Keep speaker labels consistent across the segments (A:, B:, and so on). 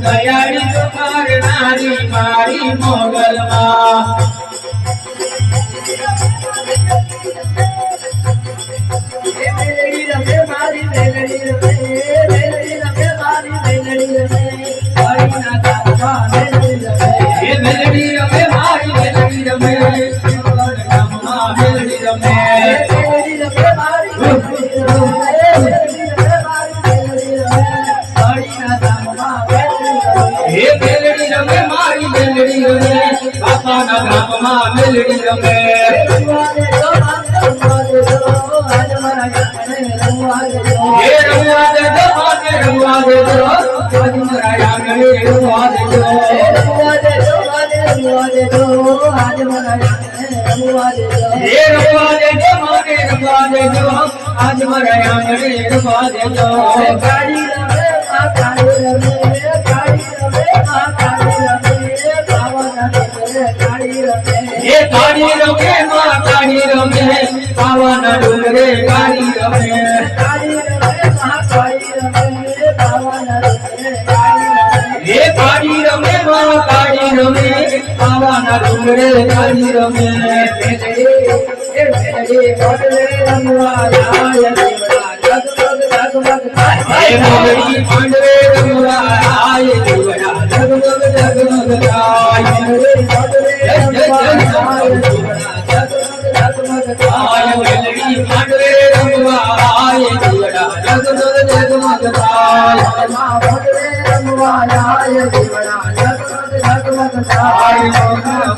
A: દયાળી તો મારનારી મારી મોગલમાં મેલડી રમે आज मारा आंगणे रवा देजो गाड़ी रमे गाड़ी रमे गाड़ी रमे गाड़ी रमे पावना डुंगरे गाड़ी रमे ये गाड़ी रमे मां गाड़ी रमे पावना डुंगरे गाड़ी रमे गाड़ी रमे मां गाड़ी रमे पावना डुंगरे गाड़ी रमे ये गाड़ी रमे मां गाड़ी रमे पावना डुंगरे गाड़ी रमे मोगली पांडवे रंगवा आय जीवड़ा जगमग जगमग आय मोगली पांडवे रंगवा आय जीवड़ा जगमग जगमग आय मोगली रंगवा आय जीवड़ा जगमग जगमग आय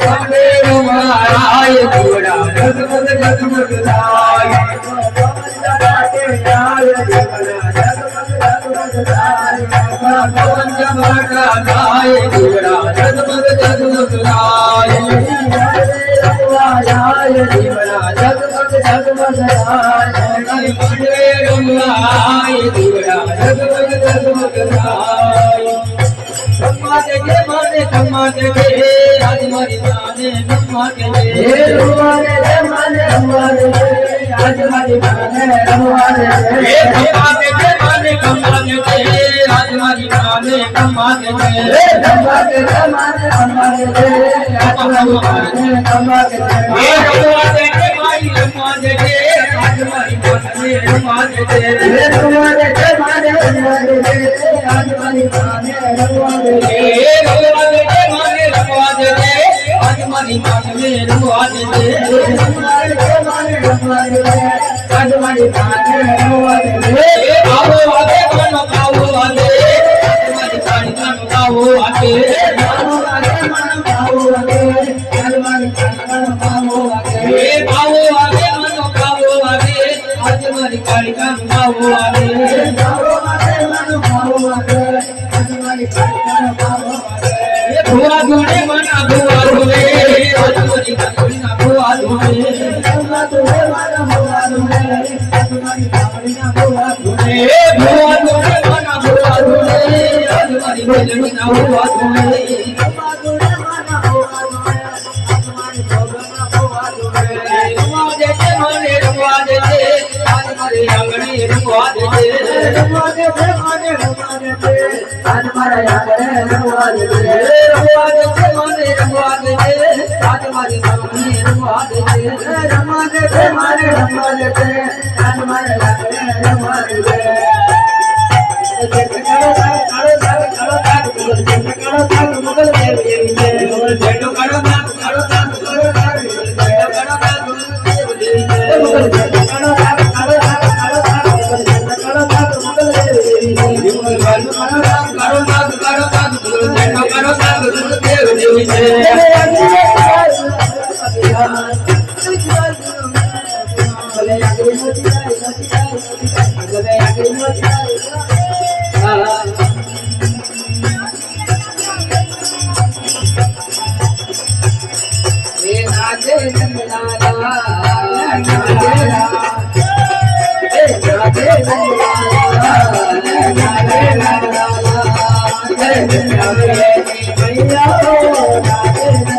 A: पांडवे रंगवा आय जीवड़ा जगमग जगमग आय पवन जमाटा गाय जीवड़ा जगमग जगमग गाय जीवड़ा जगमग जगमग गाय पांडवे रंगवाय जीवड़ा जगमग जगमग गाय धम्मा देखे माने धम्मा देखे आज मारी माने धम्मा देखे धम्मा देखे माने धम्मा देखे आज मारी माने धम्मा देखे धम्मा देखे माने धम्मा देखे आज मारी माने धम्मा देखे धम्मा देखे माने धम्मा देखे आज मारी माने धम्मा देखे धम्मा देखे मारी धम्मा देखे आज मारी माने धम्मा देखे धम्मा देखे माने धम्मा देखे आज मारी माने धम्मा देखे धम्मा देखे माने धम्मा देखे आज मारी माने धम्मा देखे धम्मा देखे माने धम्मा देखे आज मारी माने धम्मा देखे आओ आगे मनो आओ आगे आज मारी साड़ी मनो आओ आगे आओ आगे मनो आओ आगे आज मारी साड़ी मनो आओ आगे आओ आगे मनो आओ आगे आज मारी साड़ी मनो आओ आगे आओ आगे मनो आओ आगे आज मारी साड़ी मनो आओ आगे भुआ धुने मना भुआ धुने आज मारी साड़ी ना भुआ धुने भुआ धुने मना भुआ धुने आज मारी साड़ी ना भुआ धुने भुआ धुने मना भुआ धुने आज मारी साड़ी ना भुआ धुने भुआ धुने मना भुआ धुने आज मारी साड़ी ना भुआ धुने रंगवा देते माने रंगवा देते आज मारे आंगणे रंगवा देते रंगवा देते माने रंगवा देते आज मारे आंगणे रंगवा देते रंगवा देते माने रंगवा देते आज मारे आंगणे रंगवा देते रंगवा देते माने रंगवा देते आज मारे आंगणे रंगवा देते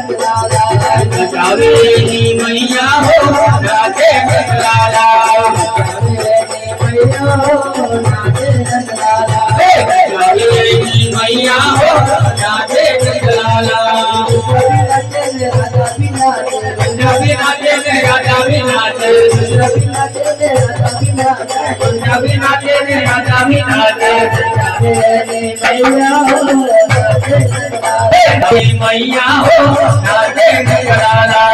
A: मुगल राधे मैया हो राधे नगराला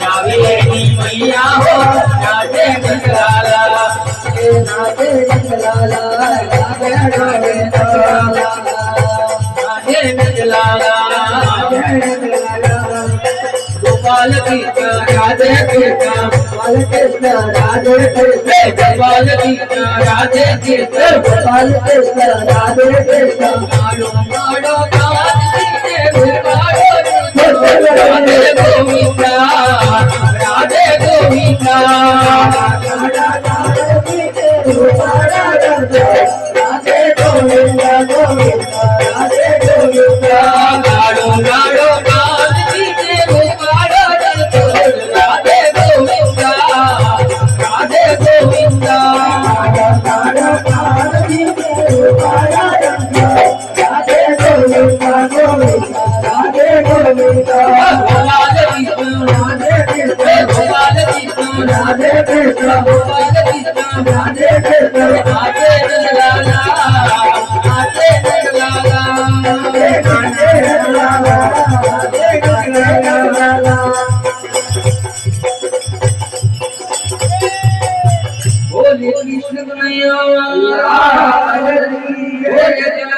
A: जावेरी मैया हो राधे नगराला राधे नगराला गोपाल कृष्ण राधे कृष्ण गोपाल कृष्ण राधे कृष्ण गोपाल कृष्ण राधे कृष्ण गोपाल कृष्ण राधे कृष्ण मारो मारो राधे गोविंदा राधे गोविंदा राधे गोविंदा गोविंदा राधे गोविंदा गाड़ो गाड़ो राधे गोविंदा राधे गोविंदा राधे गोविंदा राधे गोविंदा गोपाल कृष्ण राधे कृष्ण राधे कृष्ण गोपाल कृष्ण राधे कृष्ण राधे लाला राधे लाला राधे लाला बोले कृष्ण कन्हैया बोले